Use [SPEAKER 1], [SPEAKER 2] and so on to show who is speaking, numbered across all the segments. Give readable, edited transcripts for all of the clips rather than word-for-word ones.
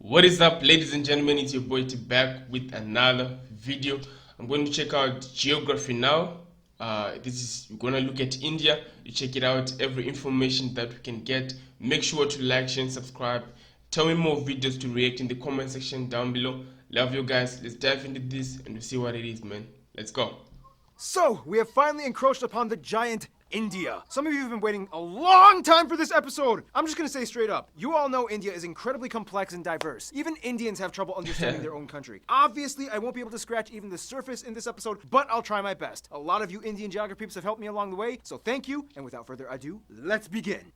[SPEAKER 1] What is up, ladies and gentlemen? It's your boy T back with another video. I'm going to check out geography now. We're going to look at India. You check it out, every information that we can get. Make sure to like, share, and subscribe. Tell me more videos to react in the comment section down below. Love you guys. Let's dive into this and we'll see what it is, man. Let's go.
[SPEAKER 2] So, we have finally encroached upon the giant India. Some of you have been waiting a long time for this episode. I'm just gonna say straight up, you all know India is incredibly complex and diverse. Even Indians have trouble understanding their own country. Obviously, I won't be able to scratch even the surface in this episode, but I'll try my best. A lot of you Indian geography peeps have helped me along the way, so thank you, and without further ado, let's begin.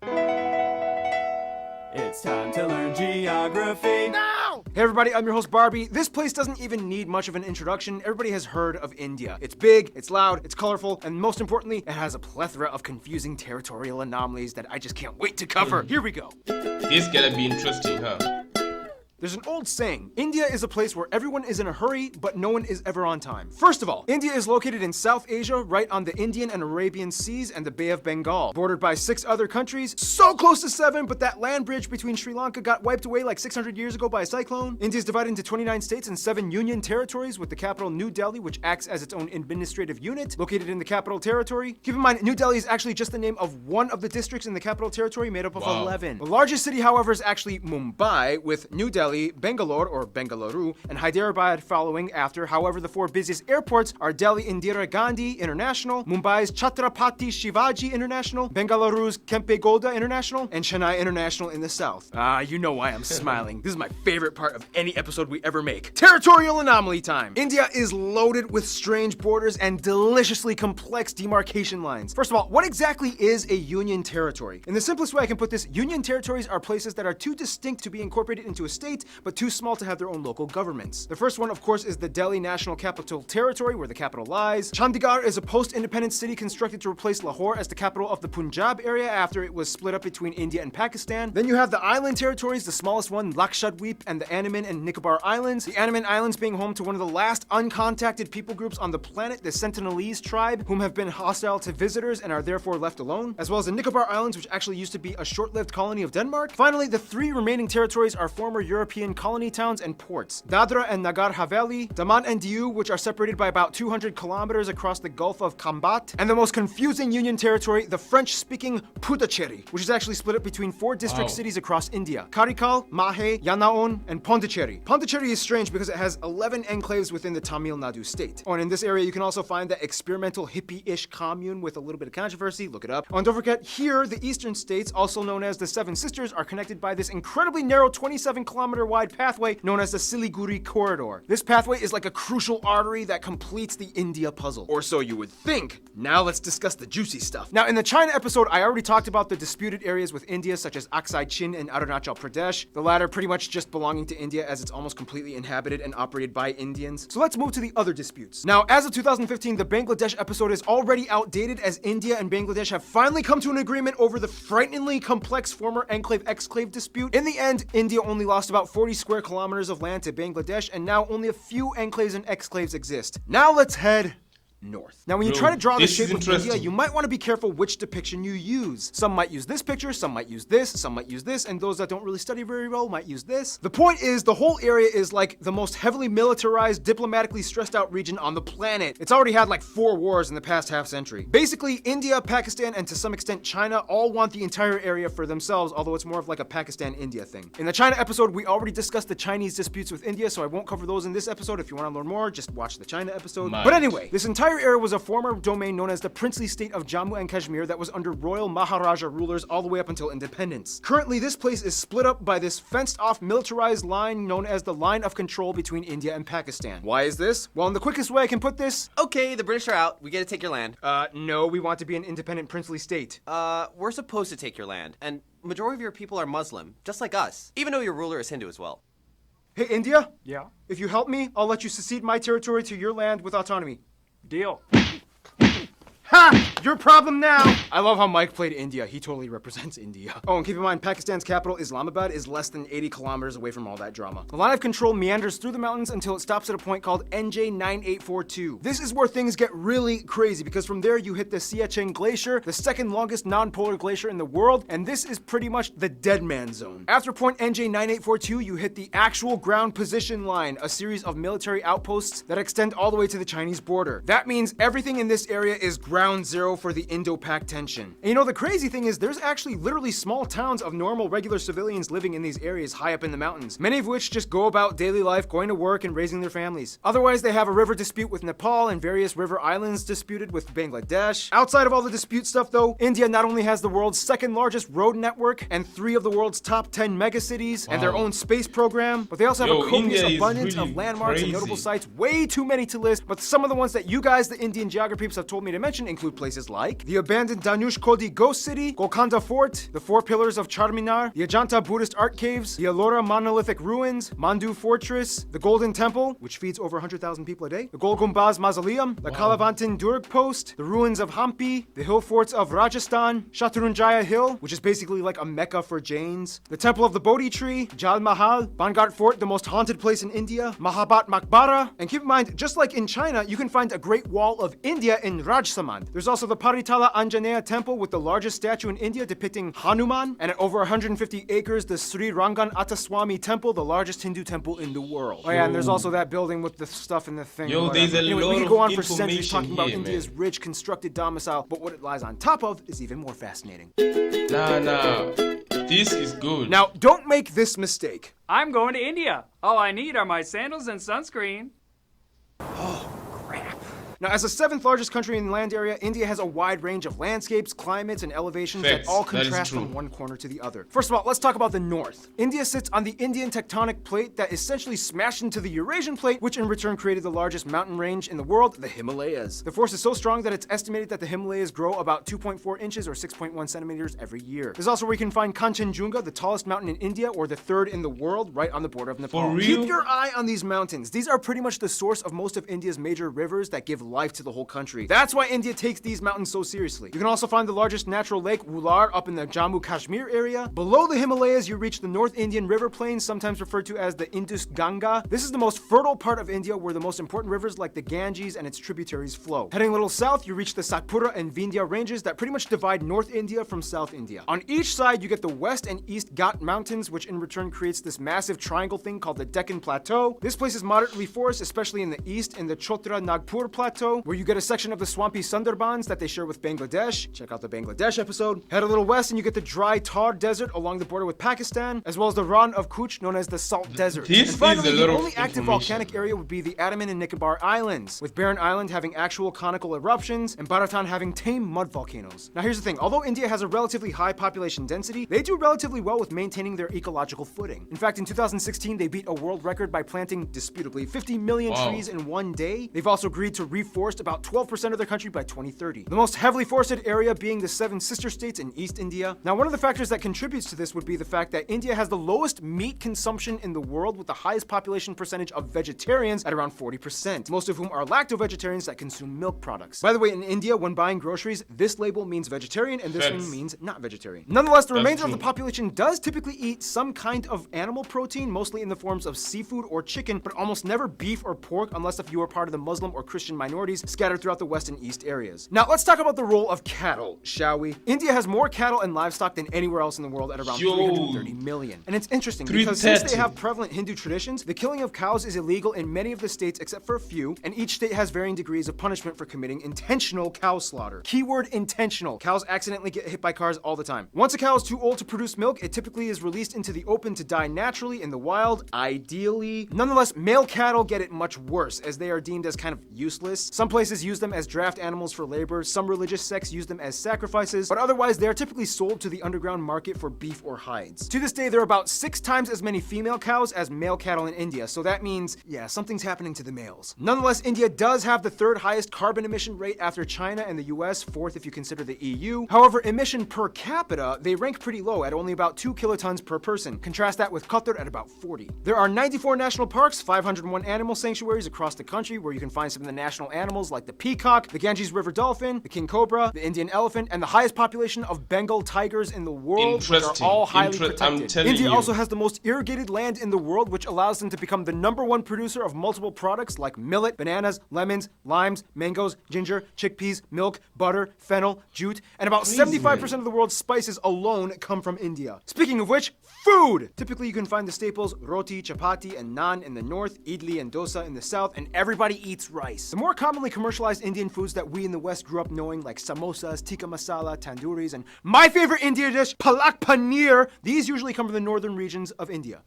[SPEAKER 3] It's time to learn geography
[SPEAKER 2] now! Hey everybody, I'm your host Barbie. This place doesn't even need much of an introduction. Everybody has heard of India. It's big, it's loud, it's colorful, and most importantly, it has a plethora of confusing territorial anomalies that I just can't wait to cover. Here we go.
[SPEAKER 1] This gonna be interesting, huh?
[SPEAKER 2] There's an old saying, India is a place where everyone is in a hurry, but no one is ever on time. First of all, India is located in South Asia, right on the Indian and Arabian Seas and the Bay of Bengal, bordered by 6 other countries, so close to 7, but that land bridge between Sri Lanka got wiped away like 600 years ago by a cyclone. India is divided into 29 states and 7 union territories, with the capital New Delhi, which acts as its own administrative unit, located in the Capital Territory. Keep in mind, New Delhi is actually just the name of one of the districts in the Capital Territory, made up of 11. The largest city, however, is actually Mumbai, with New Delhi, Bangalore or Bengaluru, and Hyderabad following after. However, the 4 busiest airports are Delhi Indira Gandhi International, Mumbai's Chhatrapati Shivaji International, Bengaluru's Kempe Gowda International, and Chennai International in the south. You know why I'm smiling. This is my favorite part of any episode we ever make. Territorial anomaly time. India is loaded with strange borders and deliciously complex demarcation lines. First of all, what exactly is a union territory? In the simplest way I can put this, union territories are places that are too distinct to be incorporated into a state, but too small to have their own local governments. The first one, of course, is the Delhi National Capital Territory, where the capital lies. Chandigarh is a post-independent city constructed to replace Lahore as the capital of the Punjab area after it was split up between India and Pakistan. Then you have the island territories, the smallest one, Lakshadweep, and the Andaman and Nicobar Islands. The Andaman Islands being home to one of the last uncontacted people groups on the planet, the Sentinelese tribe, whom have been hostile to visitors and are therefore left alone, as well as the Nicobar Islands, which actually used to be a short-lived colony of Denmark. Finally, the 3 remaining territories are former European colony towns and ports. Dadra and Nagar Haveli, Daman and Diu, which are separated by about 200 kilometers across the Gulf of Khambat, and the most confusing union territory, the French-speaking Puducherry, which is actually split up between 4 district cities across India: Karikal, Mahe, Yanaon, and Pondicherry. Pondicherry is strange because it has 11 enclaves within the Tamil Nadu state. Oh, and in this area you can also find that experimental hippie-ish commune with a little bit of controversy. Look it up. Oh, and don't forget, here, the eastern states, also known as the Seven Sisters, are connected by this incredibly narrow 27-kilometer wide pathway known as the Siliguri Corridor. This pathway is like a crucial artery that completes the India puzzle. Or so you would think. Now let's discuss the juicy stuff. Now, in the China episode, I already talked about the disputed areas with India, such as Aksai Chin and Arunachal Pradesh, the latter pretty much just belonging to India as it's almost completely inhabited and operated by Indians. So let's move to the other disputes. Now, as of 2015, the Bangladesh episode is already outdated, as India and Bangladesh have finally come to an agreement over the frighteningly complex former enclave-exclave dispute. In the end, India only lost about 40 square kilometers of land to Bangladesh, and now only a few enclaves and exclaves exist. Now let's head north. Now, when you try to draw the shape of India, you might want to be careful which depiction you use. Some might use this picture, some might use this, some might use this, and those that don't really study very well might use this. The point is, the whole area is like the most heavily militarized, diplomatically stressed out region on the planet. It's already had like 4 wars in the past half-century. Basically, India, Pakistan, and to some extent China all want the entire area for themselves, although it's more of like a Pakistan-India thing. In the China episode, we already discussed the Chinese disputes with India, so I won't cover those in this episode. If you want to learn more, just watch the China episode. But anyway, this entire area was a former domain known as the princely state of Jammu and Kashmir that was under royal Maharaja rulers all the way up until independence. Currently, this place is split up by this fenced-off militarized line known as the line of control between India and Pakistan. Why is this? Well, in the quickest way I can put this,
[SPEAKER 3] Okay, the British are out. We get to take your land.
[SPEAKER 2] no, we want to be an independent princely state.
[SPEAKER 3] We're supposed to take your land, and majority of your people are Muslim, just like us, even though your ruler is Hindu as well.
[SPEAKER 2] Hey, India?
[SPEAKER 4] Yeah,
[SPEAKER 2] If you help me, I'll let you secede my territory to your land with autonomy.
[SPEAKER 4] deal.
[SPEAKER 2] Ha! Your problem now! I love how Mike played India. He totally represents India. Oh, and keep in mind, Pakistan's capital, Islamabad, is less than 80 kilometers away from all that drama. The line of control meanders through the mountains until it stops at a point called NJ9842. This is where things get really crazy, because from there you hit the Siachen Glacier, the second longest non-polar glacier in the world, and this is pretty much the dead man zone. After point NJ9842, you hit the actual ground position line, a series of military outposts that extend all the way to the Chinese border. That means everything in this area is ground zero for the Indo-Pak tension. And you know, the crazy thing is there's actually literally small towns of normal, regular civilians living in these areas high up in the mountains, many of which just go about daily life, going to work and raising their families. Otherwise, they have a river dispute with Nepal and various river islands disputed with Bangladesh. Outside of all the dispute stuff though, India not only has the world's second largest road network and 3 of the world's top 10 megacities and their own space program, but they also have a copious abundance of landmarks and notable sites, way too many to list, but some of the ones that you guys, the Indian geography peeps, have told me to mention include places like the abandoned Danush Kodi Ghost City, Golconda Fort, the 4 pillars of Charminar, the Ajanta Buddhist art caves, the Ellora monolithic ruins, Mandu Fortress, the Golden Temple, which feeds over 100,000 people a day, the Gol Gumbaz Mausoleum, the Kalavantin Durg Post, the ruins of Hampi, the hill forts of Rajasthan, Shatrunjaya Hill, which is basically like a mecca for Jains, the Temple of the Bodhi Tree, Jal Mahal, Bangart Fort, the most haunted place in India, Mahabat Maqbara, and keep in mind, just like in China, you can find a Great Wall of India in Rajsamand. There's also the Paritala Anjaneya Temple with the largest statue in India depicting Hanuman, and at over 150 acres, the Sri Rangan Attaswamy Temple, the largest Hindu temple in the world. Oh yeah, and there's also that building with the stuff in the thing.
[SPEAKER 1] Yo, there's a
[SPEAKER 2] anyway,
[SPEAKER 1] lot
[SPEAKER 2] we could go on
[SPEAKER 1] of
[SPEAKER 2] for centuries talking about
[SPEAKER 1] information here,
[SPEAKER 2] India's rich constructed domicile, but what it lies on top of is even more fascinating.
[SPEAKER 1] Nah. This is good.
[SPEAKER 2] Now, don't make this mistake.
[SPEAKER 4] I'm going to India. All I need are my sandals and sunscreen.
[SPEAKER 2] Now, as the 7th largest country in land area, India has a wide range of landscapes, climates, and elevations
[SPEAKER 1] Facts.
[SPEAKER 2] that all
[SPEAKER 1] That is
[SPEAKER 2] contrast
[SPEAKER 1] true.
[SPEAKER 2] from one corner to the other. First of all, let's talk about the north. India sits on the Indian tectonic plate that essentially smashed into the Eurasian plate, which in return created the largest mountain range in the world, the Himalayas. The force is so strong that it's estimated that the Himalayas grow about 2.4 inches or 6.1 centimeters every year. There's also where you can find Kanchenjunga, the tallest mountain in India, or the 3rd in the world, right on the border of Nepal.
[SPEAKER 1] For real?
[SPEAKER 2] Keep your eye on these mountains. These are pretty much the source of most of India's major rivers that give life to the whole country. That's why India takes these mountains so seriously. You can also find the largest natural lake, Wular, up in the Jammu Kashmir area. Below the Himalayas, you reach the North Indian River Plain, sometimes referred to as the Indus Ganga. This is the most fertile part of India where the most important rivers like the Ganges and its tributaries flow. Heading a little south, you reach the Satpura and Vindhya ranges that pretty much divide North India from South India. On each side, you get the West and East Ghat Mountains, which in return creates this massive triangle thing called the Deccan Plateau. This place is moderately forested, especially in the east, in the Chotra Nagpur Plateau, where you get a section of the swampy Sundarbans that they share with Bangladesh. Check out the Bangladesh episode. Head a little west and you get the dry Thar Desert along the border with Pakistan, as well as the Rann of Kutch, known as the Salt Desert.
[SPEAKER 1] This
[SPEAKER 2] And finally,
[SPEAKER 1] is a
[SPEAKER 2] the
[SPEAKER 1] lot of
[SPEAKER 2] only active
[SPEAKER 1] information.
[SPEAKER 2] volcanic area would be the Andaman and Nicobar Islands, with Barren Island having actual conical eruptions and Bharatan having tame mud volcanoes. Now here's the thing, although India has a relatively high population density, they do relatively well with maintaining their ecological footing. In fact, in 2016, they beat a world record by planting, disputably, 50 million trees in one day. They've also agreed to reforest about 12% of their country by 2030. The most heavily forested area being the 7 sister states in East India. Now, one of the factors that contributes to this would be the fact that India has the lowest meat consumption in the world, with the highest population percentage of vegetarians at around 40%, most of whom are lacto-vegetarians that consume milk products. By the way, in India, when buying groceries, this label means vegetarian and this
[SPEAKER 1] Facts.
[SPEAKER 2] one means not vegetarian. Nonetheless, the
[SPEAKER 1] That's
[SPEAKER 2] remainder of the
[SPEAKER 1] true.
[SPEAKER 2] population does typically eat some kind of animal protein, mostly in the forms of seafood or chicken, but almost never beef or pork unless if you are part of the Muslim or Christian minorities scattered throughout the West and East areas. Now, let's talk about the role of cattle, shall we? India has more cattle and livestock than anywhere else in the world at around 330 million. And it's interesting because since they
[SPEAKER 1] 330.
[SPEAKER 2] have prevalent Hindu traditions, the killing of cows is illegal in many of the states except for a few, and each state has varying degrees of punishment for committing intentional cow slaughter. Keyword intentional. Cows accidentally get hit by cars all the time. Once a cow is too old to produce milk, it typically is released into the open to die naturally in the wild, ideally. Nonetheless, male cattle get it much worse, as they are deemed as kind of useless. Some places use them as draft animals for labor, some religious sects use them as sacrifices, but otherwise they are typically sold to the underground market for beef or hides. To this day, there are about 6 times as many female cows as male cattle in India, so that means, yeah, something's happening to the males. Nonetheless, India does have the 3rd highest carbon emission rate after China and the US, 4th if you consider the EU. However, emission per capita, they rank pretty low at only about 2 kilotons per person. Contrast that with Qatar at about 40. There are 94 national parks, 501 animal sanctuaries across the country where you can find some of the national animals like the peacock, the Ganges River dolphin, the king cobra, the Indian elephant, and the highest population of Bengal tigers in the world, which are all highly protected. India also has the most irrigated land in the world, which allows them to become the #1 producer of multiple products like millet, bananas, lemons, limes, mangoes, ginger, chickpeas, milk, butter, fennel, jute, and about 75% of the world's spices alone come from India. Speaking of which, food! Typically you can find the staples roti, chapati, and naan in the north, idli and dosa in the south, and everybody eats rice. The more commonly commercialized Indian foods that we in the West grew up knowing, like samosas, tikka masala, tandooris, and my favorite Indian dish, palak paneer, these usually come from the northern regions of India.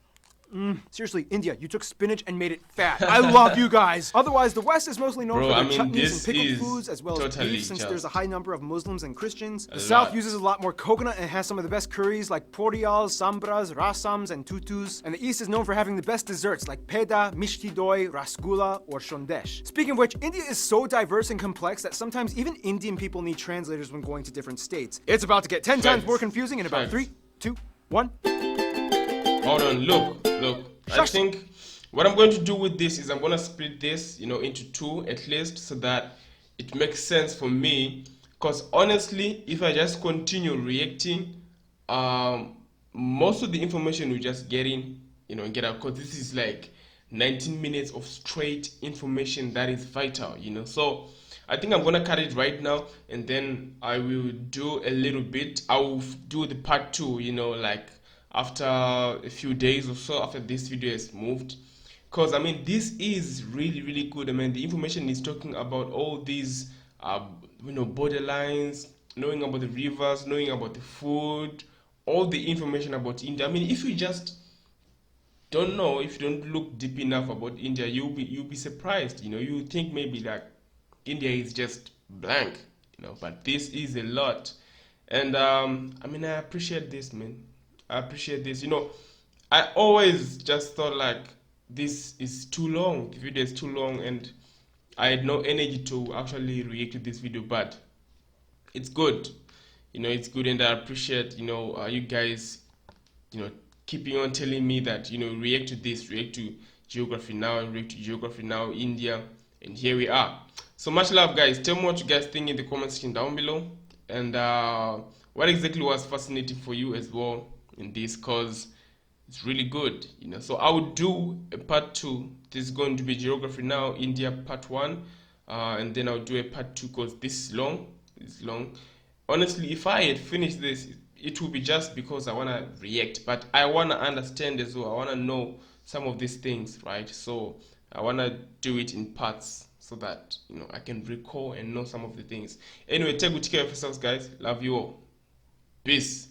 [SPEAKER 2] Seriously, India, you took spinach and made it fat. I love you guys. Otherwise, the West is mostly known for their chutneys and pickled foods, as well as beef, since there's a high number of Muslims and Christians. The South uses a lot more coconut and has some of the best curries like porials, sambras, rasams, and tutus. And the East is known for having the best desserts like peda, mishti doi, rasgulla, or shondesh. Speaking of which, India is so diverse and complex that sometimes even Indian people need translators when going to different states. It's about to get 10 times more confusing in about 3, 2, 1.
[SPEAKER 1] Hold on, look. I think what I'm going to do with this is I'm going to split this, into 2 at least, so that it makes sense for me. Because honestly, if I just continue reacting, most of the information we're just getting, get out. Because this is like 19 minutes of straight information that is vital, So I think I'm going to cut it right now, and then I will do a little bit. I will do the part 2, like after a few days or so, after this video has moved. Because this is really good. The information is talking about all these borderlines, knowing about the rivers, knowing about the food, all the information about India. If you just don't know, if you don't look deep enough about India, you'll be surprised. You think maybe like India is just blank, but this is a lot. And I appreciate this, man. I appreciate this. I always just thought like this is too long. The video is too long, and I had no energy to actually react to this video. But it's good. It's good, and I appreciate you guys keeping on telling me that react to this, react to Geography Now, and react to Geography Now India, and here we are. So much love, guys. Tell me what you guys think in the comment section down below, and what exactly was fascinating for you as well in this, cause it's really good, So I would do a part 2. This is going to be Geography Now India part 1, and then I'll do a part 2 because this is long. It's long. Honestly, if I had finished this, it would be just because I want to react, but I want to understand as well. I want to know some of these things, right? So I want to do it in parts so that I can recall and know some of the things. Anyway, take good care of yourselves, guys. Love you all. Peace.